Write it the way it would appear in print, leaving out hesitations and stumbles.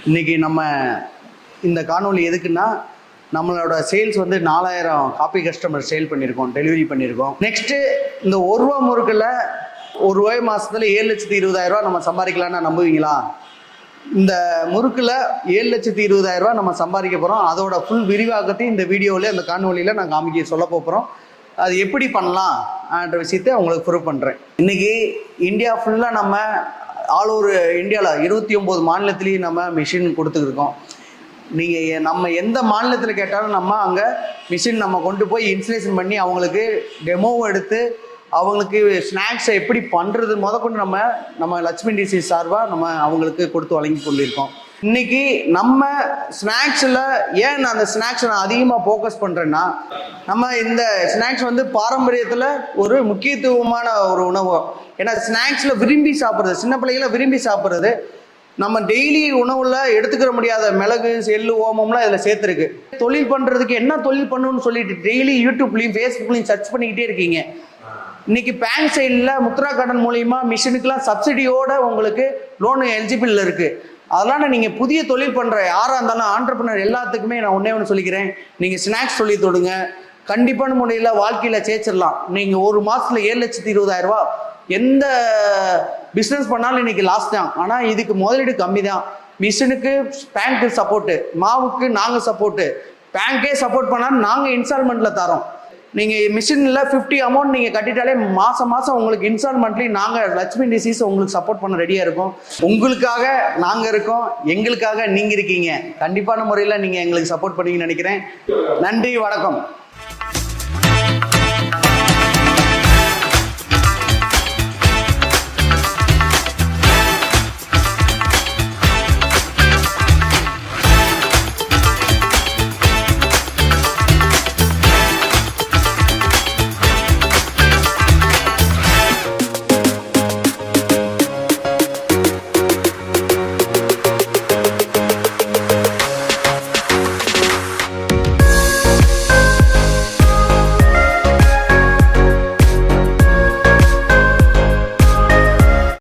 இன்றைக்கி நம்ம இந்த காணொலி எதுக்குன்னா, நம்மளோட சேல்ஸ் வந்து 4000 காப்பி கஸ்டமர் சேல் பண்ணியிருக்கோம், டெலிவரி பண்ணியிருக்கோம். நெக்ஸ்ட்டு இந்த ஒரு ரூபா முறுக்கில் ஒரு ரூபாய் மாதத்தில் 7,20,000 நம்ம சம்பாதிக்கலான்னு நம்புவீங்களா? இந்த முறுக்கில் 7,20,000 நம்ம சம்பாதிக்க போகிறோம். அதோட ஃபுல் விரிவாக்கத்தையும் இந்த வீடியோவில், இந்த காணொலியில் நான் காமிக்க சொல்ல போகிறோம். அது எப்படி பண்ணலாம் என்ற விஷயத்தை உங்களுக்கு ப்ரூவ் பண்ணுறேன். இன்றைக்கி இந்தியா ஃபுல்லாக நம்ம ஆல் ஓவர் இந்தியாவில் 29 மாநிலத்திலையும் நம்ம மிஷின் கொடுத்துருக்கோம். நீங்கள் நம்ம எந்த மாநிலத்தில் கேட்டாலும் நம்ம அங்கே மிஷின் நம்ம கொண்டு போய் இன்ஸ்டலேஷன் பண்ணி அவங்களுக்கு டெமோவும் எடுத்து அவங்களுக்கு ஸ்நாக்ஸை எப்படி பண்ணுறது கொண்டு நம்ம லட்சுமி டிசி சார்பாக நம்ம அவங்களுக்கு கொடுத்து வழங்கி கொண்டிருக்கோம். இன்றைக்கி நம்ம ஸ்நாக்ஸில் ஏன் நான் அந்த ஸ்நாக்ஸை நான் அதிகமாக ஃபோக்கஸ் பண்ணுறேன்னா, நம்ம இந்த ஸ்நாக்ஸ் வந்து பாரம்பரியத்தில் ஒரு முக்கியத்துவமான ஒரு உணவு. ஏன்னா ஸ்நாக்ஸில் விரும்பி சாப்பிட்றது, சின்ன பிள்ளைகளை விரும்பி சாப்பிட்றது, நம்ம டெய்லி உணவில் எடுத்துக்கிற முடியாத மிளகு, எள்ளு, ஓமம்லாம் இதில் சேர்த்துருக்கு. தொழில் பண்ணுறதுக்கு என்ன தொழில் பண்ணணும்னு சொல்லிட்டு டெய்லி யூடியூப்லேயும் ஃபேஸ்புக்லேயும் சர்ச் பண்ணிக்கிட்டே இருக்கீங்க. இன்றைக்கி பேங்க் சைடில் முத்ரா கடன் மூலிமா மிஷினுக்கெலாம் சப்சிடியோடு உங்களுக்கு லோனு எலிஜிபிள் இருக்குது. அதனால் நீங்கள் புதிய தொழில் பண்ணுற யாராக இருந்தாலும் ஆண்டர்ப்ரனர் எல்லாத்துக்குமே நான் ஒன்றே சொல்லிக்கிறேன், நீங்கள் ஸ்நாக்ஸ் சொல்லி தொடுங்க. கண்டிப்பான முறையில் வாழ்க்கையில் ஜெயிச்சிடலாம். நீங்கள் ஒரு மாதத்தில் 7,20,000 எந்த பிஸ்னஸ் பண்ணாலும் இன்றைக்கி லாஸ் தான். ஆனால் இதுக்கு முதலீடு கம்மி தான். மிஷினுக்கு பேங்க்கு சப்போர்ட்டு, மாவுக்கு நாங்கள் சப்போர்ட்டு, பேங்க்கே சப்போர்ட் பண்ணாலும் நாங்கள் இன்ஸ்டால்மெண்ட்டில் தரோம். நீங்கள் மிஷினில் 50 அமௌண்ட் நீங்கள் கட்டிட்டாலே மாதம் உங்களுக்கு இன்ஸ்டால்மெண்ட்லேயும் நாங்கள் லட்சுமி டிசிஸ் உங்களுக்கு சப்போர்ட் பண்ண ரெடியாக இருக்கோம். உங்களுக்காக நாங்கள் இருக்கோம், எங்களுக்காக நீங்கள் இருக்கீங்க. கண்டிப்பான முறையில் நீங்கள் எங்களுக்கு சப்போர்ட் பண்ணுவீங்கன்னு நினைக்கிறேன். நன்றி, வணக்கம்.